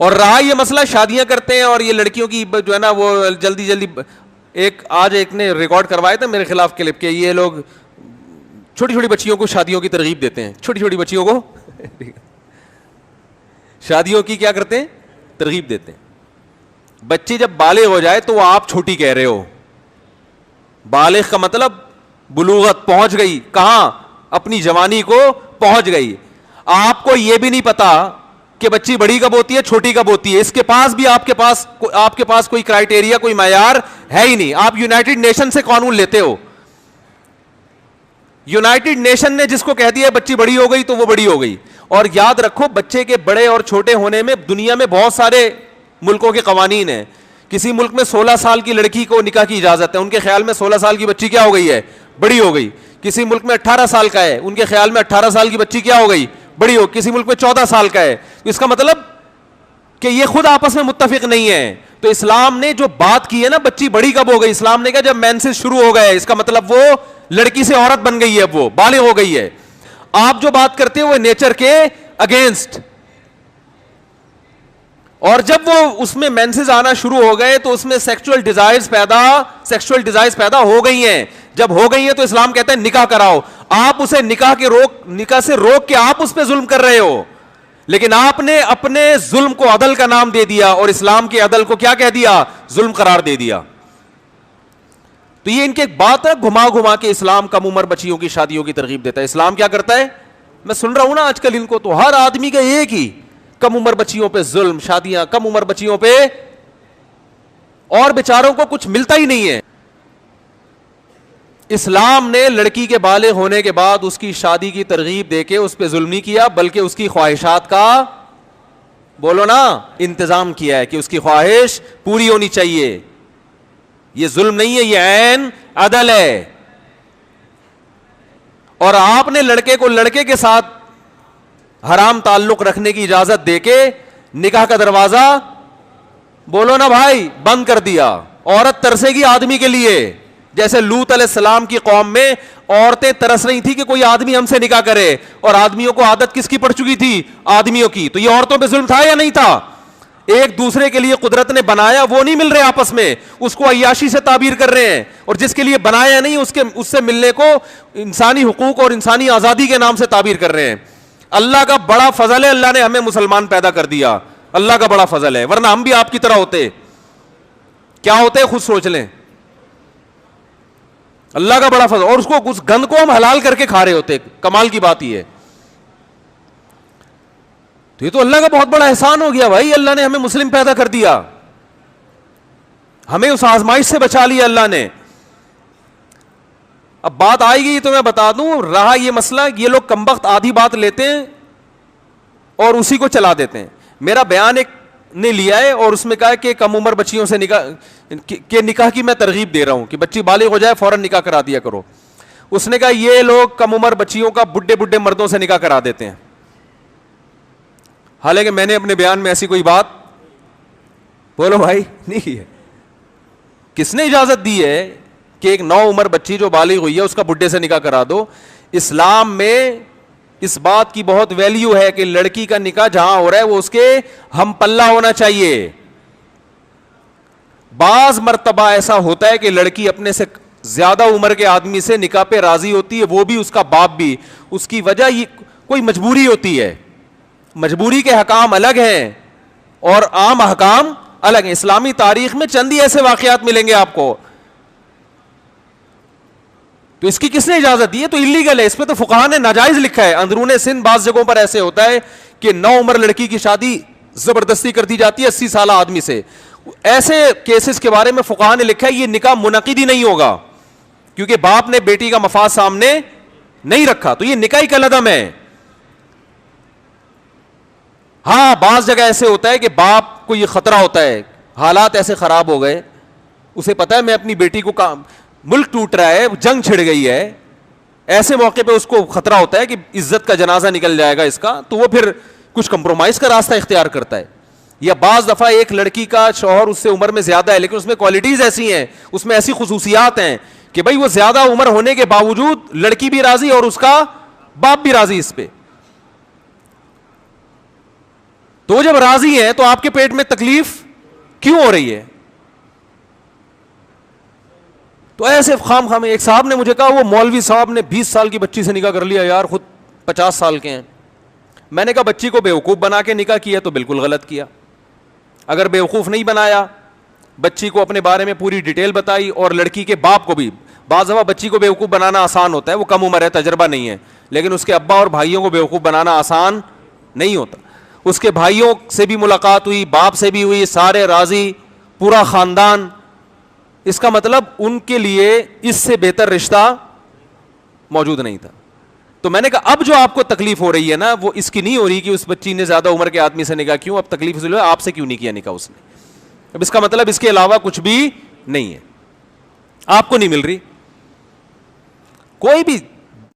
اور رہا یہ مسئلہ شادیاں کرتے ہیں اور یہ لڑکیوں کی جو ہے نا وہ جلدی جلدی, آج ایک نے ریکارڈ کروایا تھا میرے خلاف کلپ کے, یہ لوگ چھوٹی چھوٹی بچیوں کو شادیوں کی ترغیب دیتے ہیں, چھوٹی چھوٹی بچیوں کو شادیوں کی کیا کرتے ہیں, ترغیب دیتے ہیں. بچی جب بالغ ہو جائے تو وہ آپ چھوٹی کہہ رہے ہو. بالغ کا مطلب بلوغت, پہنچ گئی کہاں, اپنی جوانی کو پہنچ گئی. آپ کو یہ بھی نہیں پتا کہ بچی بڑی کب ہوتی ہے چھوٹی کب ہوتی ہے, اس کے پاس بھی آپ کے پاس کوئی کرائٹیریا, کوئی معیار ہے ہی نہیں. آپ یونائٹڈ نیشن سے قانون لیتے ہو. یونائٹڈ نیشن نے جس کو کہہ دیا بچی بڑی ہو گئی تو وہ بڑی ہو گئی. اور یاد رکھو بچے کے بڑے اور چھوٹے ہونے میں دنیا میں بہت سارے ملکوں کے قوانین ہیں. کسی ملک میں 16 سال کی لڑکی کو نکاح کی اجازت ہے, ان کے خیال میں 16 سال کی بچی کیا ہو گئی ہے, بڑی ہو گئی. کسی ملک میں 18 سال کا ہے, ان کے خیال میں 18 سال کی بچی کیا ہو گئی, بڑی ہو. کسی ملک میں 14 سال کا ہے. اس کا مطلب کہ یہ خود آپس میں متفق نہیں ہے. تو اسلام نے جو بات کی ہے نا بچی بڑی کب ہو گئی, اسلام نے کہا جب مینسز شروع ہو گئے, اس کا مطلب وہ لڑکی سے عورت بن گئی ہے, وہ بالغ ہو گئی ہے. آپ جو بات کرتے ہیں وہ نیچر کے اگینسٹ. اور جب وہ اس میں مینسز آنا شروع ہو گئے تو اس میں سیکسول ڈیزائرز پیدا ہو گئی ہیں. جب ہو گئی ہیں تو اسلام کہتا ہے نکاح کراؤ. آپ اسے نکاح سے روک کے آپ اس پہ ظلم کر رہے ہو, لیکن آپ نے اپنے ظلم کو عدل کا نام دے دیا اور اسلام کے عدل کو کیا کہہ دیا, ظلم قرار دے دیا. تو یہ ان کی ایک بات ہے, گھما گھما کے اسلام کم عمر بچیوں کی شادیوں کی ترغیب دیتا ہے. اسلام کیا کرتا ہے, میں سن رہا ہوں نا آج کل ان کو, تو ہر آدمی کا ایک ہی, کم عمر بچیوں پہ ظلم, شادیاں کم عمر بچیوں پہ, اور بیچاروں کو کچھ ملتا ہی نہیں ہے. اسلام نے لڑکی کے بالغ ہونے کے بعد اس کی شادی کی ترغیب دے کے اس پہ ظلم نہیں کیا, بلکہ اس کی خواہشات کا, بولو نا, انتظام کیا ہے کہ اس کی خواہش پوری ہونی چاہیے. یہ ظلم نہیں ہے, یہ عین عدل ہے. اور آپ نے لڑکے کو لڑکے کے ساتھ حرام تعلق رکھنے کی اجازت دے کے نکاح کا دروازہ, بولو نا بھائی, بند کر دیا. عورت ترسے گی آدمی کے لیے, جیسے لوط علیہ السلام کی قوم میں عورتیں ترس رہی تھی کہ کوئی آدمی ہم سے نکاح کرے, اور آدمیوں کو عادت کس کی پڑ چکی تھی, آدمیوں کی. تو یہ عورتوں پہ ظلم تھا یا نہیں تھا؟ ایک دوسرے کے لیے قدرت نے بنایا, وہ نہیں مل رہے آپس میں, اس کو عیاشی سے تعبیر کر رہے ہیں. اور جس کے لیے بنایا نہیں اس سے ملنے کو انسانی حقوق اور انسانی آزادی کے نام سے تعبیر کر رہے ہیں. اللہ کا بڑا فضل ہے, اللہ نے ہمیں مسلمان پیدا کر دیا, اللہ کا بڑا فضل ہے. ورنہ ہم بھی آپ کی طرح ہوتے, کیا ہوتے خود سوچ لیں. اللہ کا بڑا فضل, اور اس گند کو ہم حلال کر کے کھا رہے ہوتے. کمال کی بات یہ ہے. تو یہ تو اللہ کا بہت بڑا احسان ہو گیا بھائی, اللہ نے ہمیں مسلم پیدا کر دیا, ہمیں اس آزمائش سے بچا لیا اللہ نے. اب بات آئے گی تو میں بتا دوں, رہا یہ مسئلہ, یہ لوگ کمبخت آدھی بات لیتے ہیں اور اسی کو چلا دیتے ہیں. میرا بیان ایک نے لیا ہے اور اس میں کہا کہ کم عمر بچیوں سے نکاح کی میں ترغیب دے رہا ہوں کہ بچی بالغ ہو جائے فوراً نکاح کرا دیا کرو. اس نے کہا یہ لوگ کم عمر بچیوں کا بڈھے مردوں سے نکاح کرا دیتے ہیں. حالانکہ میں نے اپنے بیان میں ایسی کوئی بات, بولو بھائی, نہیں کی ہے. کس نے اجازت دی ہے کہ ایک 9 عمر بچی جو بالغ ہوئی ہے اس کا بڈھے سے نکاح کرا دو؟ اسلام میں اس بات کی بہت ویلیو ہے کہ لڑکی کا نکاح جہاں ہو رہا ہے وہ اس کے ہم پلہ ہونا چاہیے. بعض مرتبہ ایسا ہوتا ہے کہ لڑکی اپنے سے زیادہ عمر کے آدمی سے نکاح پہ راضی ہوتی ہے, وہ بھی اس کا باپ بھی. اس کی وجہ یہ کوئی مجبوری ہوتی ہے. مجبوری کے حکام الگ ہیں اور عام حکام الگ ہیں. اسلامی تاریخ میں چند ہی ایسے واقعات ملیں گے آپ کو. تو اس کی کس نے اجازت دی ہے؟ تو انلیگل ہے. اس پہ تو فقہا نے ناجائز لکھا ہے. اندرون سندھ بعض جگہوں پر ایسے ہوتا ہے کہ 9 عمر لڑکی کی شادی زبردستی کر دی جاتی ہے 80 سالہ آدمی سے. ایسے کیسز کے بارے میں فقہا نے لکھا ہے یہ نکاح منعقد ہی نہیں ہوگا, کیونکہ باپ نے بیٹی کا مفاد سامنے نہیں رکھا. تو یہ نکاح ہی کالعدم ہے. ہاں بعض جگہ ایسے ہوتا ہے کہ باپ کو یہ خطرہ ہوتا ہے, حالات ایسے خراب ہو گئے, اسے پتا ہے میں اپنی بیٹی کو ملک ٹوٹ رہا ہے, جنگ چھڑ گئی ہے, ایسے موقع پہ اس کو خطرہ ہوتا ہے کہ عزت کا جنازہ نکل جائے گا اس کا, تو وہ پھر کچھ کمپرومائز کا راستہ اختیار کرتا ہے. یا بعض دفعہ ایک لڑکی کا شوہر اس سے عمر میں زیادہ ہے لیکن اس میں کوالٹیز ایسی ہیں, اس میں ایسی خصوصیات ہیں کہ بھائی وہ زیادہ عمر ہونے کے باوجود لڑکی بھی راضی اور اس کا باپ بھی راضی اس پہ. تو جب راضی ہیں تو آپ کے پیٹ میں تکلیف کیوں ہو رہی ہے؟ تو ایسے خام خام. ایک صاحب نے مجھے کہا وہ مولوی صاحب نے 20 سال کی بچی سے نکاح کر لیا یار, خود 50 سال کے ہیں. میں نے کہا بچی کو بیوقوف بنا کے نکاح کیا تو بالکل غلط کیا. اگر بیوقوف نہیں بنایا, بچی کو اپنے بارے میں پوری ڈیٹیل بتائی, اور لڑکی کے باپ کو بھی, بعض دفعہ بچی کو بیوقوف بنانا آسان ہوتا ہے, وہ کم عمر ہے, تجربہ نہیں ہے, لیکن اس کے ابا اور بھائیوں کو بیوقوف بنانا آسان نہیں ہوتا. اس کے بھائیوں سے بھی ملاقات ہوئی, باپ سے بھی ہوئی, سارے راضی, پورا خاندان. اس کا مطلب ان کے لیے اس سے بہتر رشتہ موجود نہیں تھا. تو میں نے کہا اب جو آپ کو تکلیف ہو رہی ہے نا, وہ اس کی نہیں ہو رہی کہ اس بچی نے زیادہ عمر کے آدمی سے نکاح کیوں, اب تکلیف اس لیے آپ سے کیوں نہیں کیا نکاح اس نے. اب اس کا مطلب اس کے علاوہ کچھ بھی نہیں ہے, آپ کو نہیں مل رہی. کوئی بھی